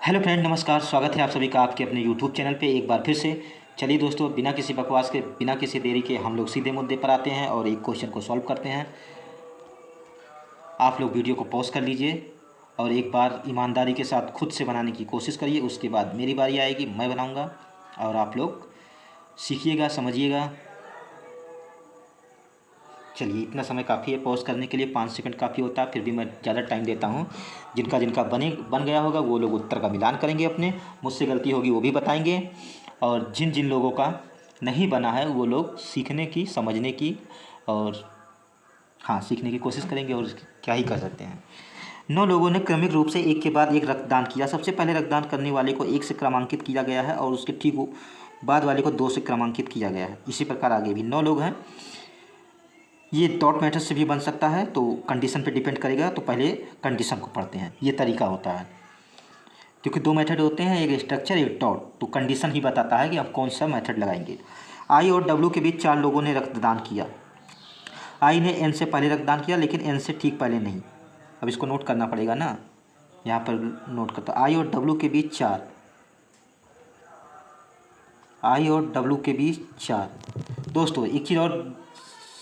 Hello friend, नमस्कार। स्वागत है आप सभी का आपके अपने यूट्यूब चैनल पे एक बार फिर से। चलिए दोस्तों, बिना किसी बकवास के, बिना किसी देरी के हम लोग सीधे मुद्दे पर आते हैं और एक क्वेश्चन को सॉल्व करते हैं। आप लोग वीडियो को पॉज कर लीजिए और एक बार ईमानदारी के साथ खुद से बनाने की कोशिश करिए। उसके बाद मेरी बारी आएगी, मैं बनाऊँगा और आप लोग सीखिएगा, समझिएगा। चलिए, इतना समय काफ़ी है पॉज करने के लिए, 5 सेकंड काफ़ी होता है, फिर भी मैं ज़्यादा टाइम देता हूँ। जिनका जिनका बन गया होगा वो लोग उत्तर का मिलान करेंगे अपने, मुझसे गलती होगी वो भी बताएंगे, और जिन जिन लोगों का नहीं बना है वो लोग सीखने की, समझने की और हाँ, सीखने की कोशिश करेंगे और क्या ही कर सकते हैं। 9 लोगों ने क्रमिक रूप से एक के बाद एक रक्तदान किया। सबसे पहले रक्तदान करने वाले को 1 से क्रमांकित किया गया है और उसके ठीक बाद वाले को 2 से क्रमांकित किया गया है। इसी प्रकार आगे भी 9 लोग हैं। ये डॉट मेथड से भी बन सकता है, तो कंडीशन पे डिपेंड करेगा। तो पहले कंडीशन को पढ़ते हैं। ये तरीका होता है, क्योंकि 2 मेथड होते हैं, एक स्ट्रक्चर एक डॉट, तो कंडीशन ही बताता है कि आप कौन सा मेथड लगाएंगे। आई और डब्ल्यू के बीच 4 लोगों ने रक्तदान किया। आई ने एन से पहले रक्तदान किया, लेकिन एन से ठीक पहले नहीं। अब इसको नोट करना पड़ेगा ना, यहाँ पर नोट करता। आई और डब्ल्यू के बीच 4, आई और डब्ल्यू के बीच 4। दोस्तों, एक चीज़ और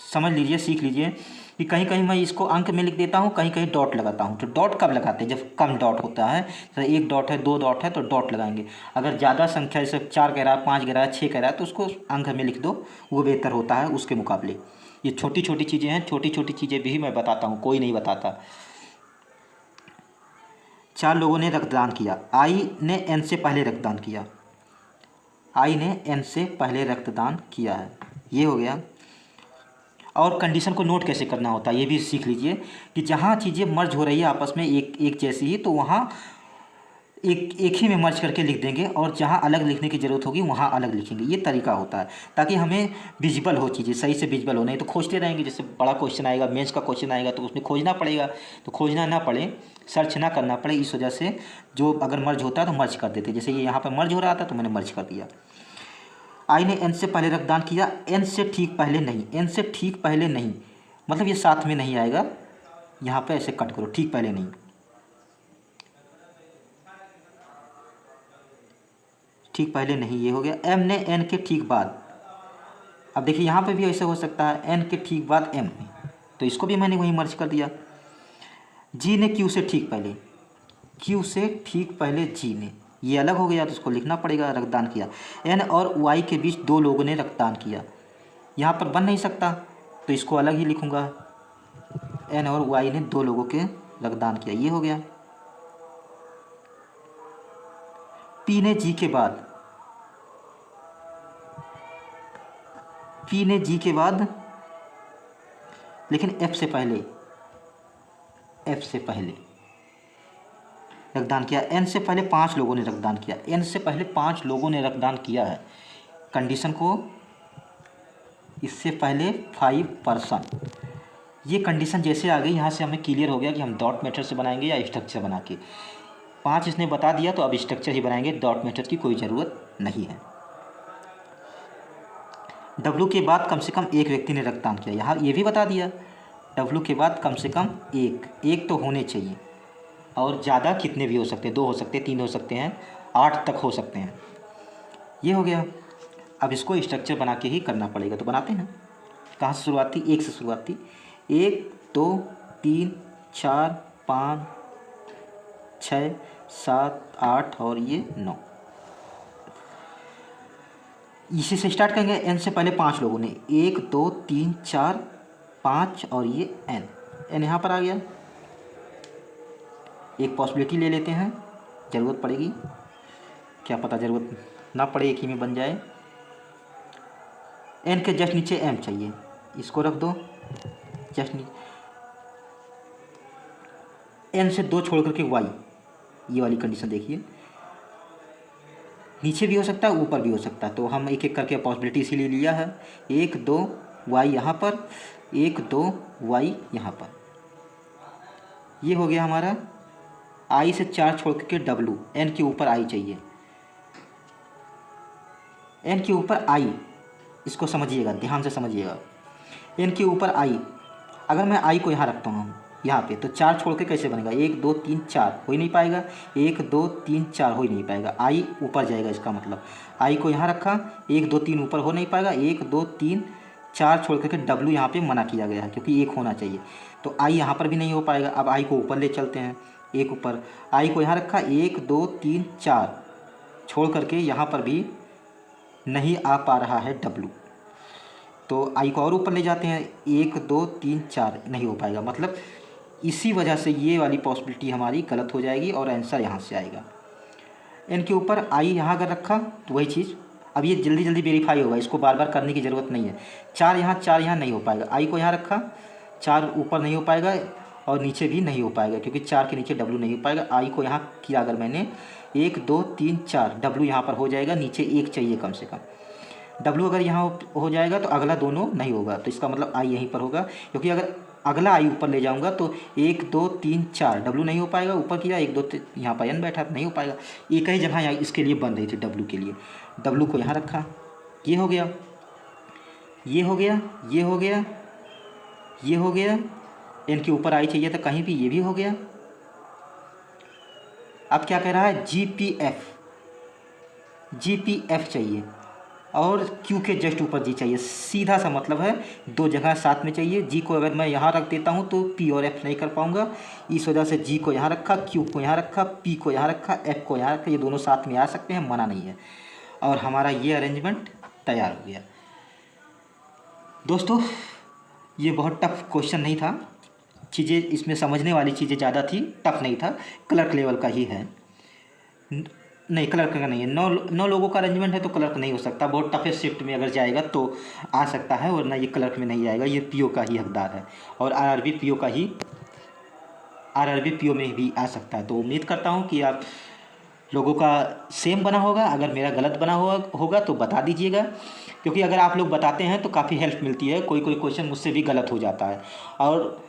समझ लीजिए, सीख लीजिए कि कहीं कहीं मैं इसको अंक में लिख देता हूँ, कहीं कहीं डॉट लगाता हूँ। तो डॉट कब लगाते हैं? जब कम डॉट होता है, तो 1 डॉट है, 2 डॉट है, तो डॉट लगाएंगे। अगर ज़्यादा संख्या, जैसे 4 कह रहा है, 5 कह रहा है, 6 कह रहा है, तो उसको अंक में लिख दो, वो बेहतर होता है उसके मुकाबले। ये छोटी छोटी चीज़ें हैं, छोटी छोटी चीज़ें भी मैं बताता हूँ, कोई नहीं बताता। 4 लोगों ने रक्तदान किया। आई ने एन से पहले रक्तदान किया। आई ने एन से पहले रक्तदान किया है, ये हो गया। और कंडीशन को नोट कैसे करना होता है ये भी सीख लीजिए कि जहाँ चीज़ें मर्ज हो रही है आपस में एक जैसी ही, तो वहाँ एक ही में मर्ज करके लिख देंगे, और जहाँ अलग लिखने की ज़रूरत होगी वहाँ अलग लिखेंगे। ये तरीका होता है ताकि हमें विजिबल हो, चीज़ें सही से विजिबल हो। नहीं तो खोजते रहेंगे, जैसे बड़ा क्वेश्चन आएगा, मेंस का क्वेश्चन आएगा, तो उसमें खोजना पड़ेगा। तो खोजना ना पड़े, सर्च ना करना पड़े, इस वजह से जो अगर मर्ज होता है तो मर्ज कर देते। जैसे ये यहाँ पर मर्ज हो रहा था तो मैंने मर्ज कर दिया। आई ने एन से पहले रक्तदान किया। एन से ठीक पहले नहीं, एन से ठीक पहले नहीं मतलब ये साथ में नहीं आएगा। यहाँ पे ऐसे कट करो, ठीक पहले नहीं, ठीक पहले नहीं, ये हो गया। एम ने एन के ठीक बाद। अब देखिए यहाँ पे भी ऐसे हो सकता है, एन के ठीक बाद एम में, तो इसको भी मैंने वहीं मर्ज कर दिया। जी ने क्यू से ठीक पहले, क्यू से ठीक पहले जी ने, ये अलग हो गया तो उसको लिखना पड़ेगा, रक्तदान किया। एन और वाई के बीच 2 लोगों ने रक्तदान किया। यहाँ पर बन नहीं सकता तो इसको अलग ही लिखूँगा। एन और वाई ने 2 लोगों के रक्तदान किया, ये हो गया। पी ने जी के बाद, पी ने जी के बाद लेकिन एफ से पहले, एफ से पहले रक्तदान किया। एन से पहले 5 लोगों ने रक्तदान किया। एन से पहले 5 लोगों ने रक्तदान किया है। कंडीशन को इससे पहले 5%, ये कंडीशन जैसे आ गई, यहाँ से हमें क्लियर हो गया कि हम डॉट मेथड से बनाएंगे या स्ट्रक्चर बना के। 5 इसने बता दिया तो अब स्ट्रक्चर ही बनाएंगे, डॉट मेथड की कोई ज़रूरत नहीं है। डब्लू के बाद कम से कम 1 व्यक्ति ने रक्तदान किया, यहाँ ये भी बता दिया। डब्लू के बाद कम से कम एक तो होने चाहिए, और ज़्यादा कितने भी हो सकते हैं, 2 हो सकते हैं, 3 हो सकते हैं, 8 तक हो सकते हैं। ये हो गया। अब इसको स्ट्रक्चर बना के ही करना पड़ेगा, तो बनाते हैं। कहाँ से शुरुआत थी? 1 से शुरुआत थी। 1 2 3 4 5 6 7 8 और ये 9। इसी से स्टार्ट करेंगे। एन से पहले 5 लोगों ने, 1 2 3 4 5 और ये एन, एन यहाँ पर आ गया। एक पॉसिबिलिटी ले लेते हैं, ज़रूरत पड़ेगी, क्या पता ज़रूरत ना पड़े, एक ही में बन जाए। एन के जस्ट नीचे एम चाहिए, इसको रख दो जस्ट नीचे। एन से 2 छोड़ करके वाई, ये वाली कंडीशन देखिए, नीचे भी हो सकता है, ऊपर भी हो सकता है, तो हम एक एक करके पॉसिबिलिटी इसीलिए लिया है। 1 2 वाई यहाँ पर, 1 2 वाई यहाँ पर, ये हो गया हमारा। आई से 4 छोड़ करके डब्लू, एन के ऊपर आई चाहिए, एन के ऊपर आई, इसको समझिएगा, ध्यान से समझिएगा। एन के ऊपर आई, अगर मैं आई को यहाँ रखता हूँ, यहाँ पे, तो 4 छोड़ के कैसे बनेगा, 1 2 3 4 हो ही नहीं पाएगा, 1 2 3 4 हो ही नहीं पाएगा, आई ऊपर जाएगा, इसका मतलब आई को यहाँ रखा, 1 2 3 ऊपर हो नहीं पाएगा, 1 2 3 4 छोड़ करके डब्ल्यू यहाँ पे मना किया गया है क्योंकि 1 होना चाहिए, तो आई यहाँ पर भी नहीं हो पाएगा। अब आई को ऊपर ले चलते हैं, एक ऊपर, आई को यहाँ रखा, 1 2 3 4 छोड़ करके यहाँ पर भी नहीं आ पा रहा है डब्ल्यू, तो आई को और ऊपर ले जाते हैं, 1 2 3 4 नहीं हो पाएगा, मतलब इसी वजह से ये वाली पॉसिबिलिटी हमारी गलत हो जाएगी और आंसर यहाँ से आएगा। एन के ऊपर आई यहाँ अगर रखा तो वही चीज़, अब ये जल्दी जल्दी वेरीफाई होगा, इसको बार बार करने की ज़रूरत नहीं है। 4 यहाँ नहीं हो पाएगा, आई को यहाँ रखा, 4 ऊपर नहीं हो पाएगा और नीचे भी नहीं हो पाएगा क्योंकि 4 के नीचे डब्ल्यू नहीं हो पाएगा। आई को यहाँ किया अगर मैंने 1 2 3 4 डब्ल्यू यहाँ पर हो जाएगा, नीचे 1 चाहिए कम से कम, डब्ल्यू अगर यहाँ हो जाएगा तो अगला दोनों नहीं होगा, तो इसका मतलब आई यहीं पर होगा क्योंकि अगर अगला आई ऊपर ले जाऊंगा तो 1 2 3 4 डब्ल्यू नहीं हो पाएगा, ऊपर किया 1 2 3 यहाँ पर एन बैठा नहीं हो पाएगा, एक ही जगह यहाँ इसके लिए बन रही थी डब्ल्यू के लिए, डब्ल्यू को यहाँ रखा, ये हो गया, ये हो गया, ये हो गया, ये हो गया, एन के ऊपर आई चाहिए था कहीं भी, ये भी हो गया। अब क्या कह रहा है, GPF चाहिए और Q के जस्ट ऊपर G चाहिए, सीधा सा मतलब है 2 जगह साथ में चाहिए। G को अगर मैं यहाँ रख देता हूँ तो P और F नहीं कर पाऊँगा, इस वजह से G को यहाँ रखा, Q को यहाँ रखा, P को यहाँ रखा, F को यहाँ रखा, ये दोनों साथ में आ सकते हैं, मना नहीं है, और हमारा ये अरेंजमेंट तैयार हो गया। दोस्तों ये बहुत टफ क्वेश्चन नहीं था, चीज़ें इसमें समझने वाली चीज़ें ज़्यादा थी, टफ नहीं था, क्लर्क लेवल का ही है, नहीं क्लर्क का नहीं है, 9 लोगों का अरेंजमेंट है तो क्लर्क नहीं हो सकता, बहुत टफेस्ट शिफ्ट में अगर जाएगा तो आ सकता है, वरना ये क्लर्क में नहीं आएगा, ये पीओ का ही हकदार है, और आरआरबी पीओ में भी आ सकता है। तो उम्मीद करता हूँ कि आप लोगों का सेम बना होगा, अगर मेरा गलत बना होगा तो बता दीजिएगा, क्योंकि अगर आप लोग बताते हैं तो काफ़ी हेल्प मिलती है, कोई क्वेश्चन मुझसे भी गलत हो जाता है, और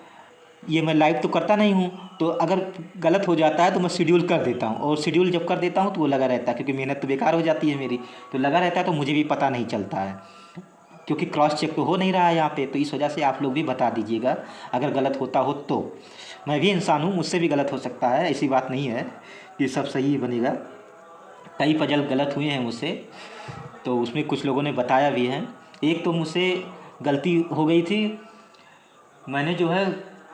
ये मैं लाइव तो करता नहीं हूँ, तो अगर गलत हो जाता है तो मैं शेड्यूल कर देता हूँ, और शेड्यूल जब कर देता हूँ तो वो लगा रहता है, क्योंकि मेहनत तो बेकार हो जाती है मेरी, तो लगा रहता है तो मुझे भी पता नहीं चलता है, क्योंकि क्रॉस चेक तो हो नहीं रहा है यहाँ पे, तो इस वजह से आप लोग भी बता दीजिएगा अगर गलत होता हो तो। मैं भी इंसान हूँ, मुझसे भी गलत हो सकता है, ऐसी बात नहीं है कि सब सही बनेगा, कई पजल गलत हुए हैं मुझसे, तो उसमें कुछ लोगों ने बताया भी है। एक तो मुझसे गलती हो गई थी, मैंने जो है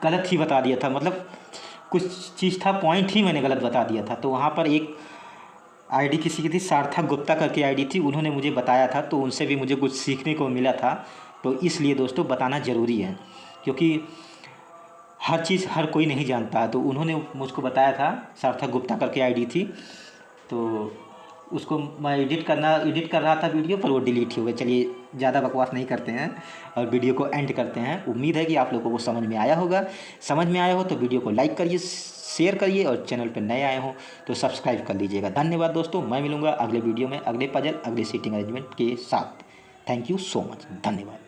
गलत ही बता दिया था, मतलब कुछ चीज़ था, पॉइंट ही मैंने गलत बता दिया था, तो वहाँ पर एक आईडी किसी की थी, सार्थक गुप्ता करके आईडी थी, उन्होंने मुझे बताया था, तो उनसे भी मुझे कुछ सीखने को मिला था, तो इसलिए दोस्तों बताना ज़रूरी है, क्योंकि हर चीज़ हर कोई नहीं जानता है, तो उन्होंने मुझको बताया था, सार्थक गुप्ता करके आईडी थी, तो उसको मैं एडिट कर रहा था वीडियो, पर वो डिलीट हो गया। चलिए ज़्यादा बकवास नहीं करते हैं और वीडियो को एंड करते हैं। उम्मीद है कि आप लोगों को समझ में आया होगा, समझ में आया हो तो वीडियो को लाइक करिए, शेयर करिए, और चैनल पर नए आए हों तो सब्सक्राइब कर लीजिएगा। धन्यवाद दोस्तों, मैं मिलूँगा अगले वीडियो में अगले पजल अगले सीटिंग अरेंजमेंट के साथ। थैंक यू सो मच, धन्यवाद।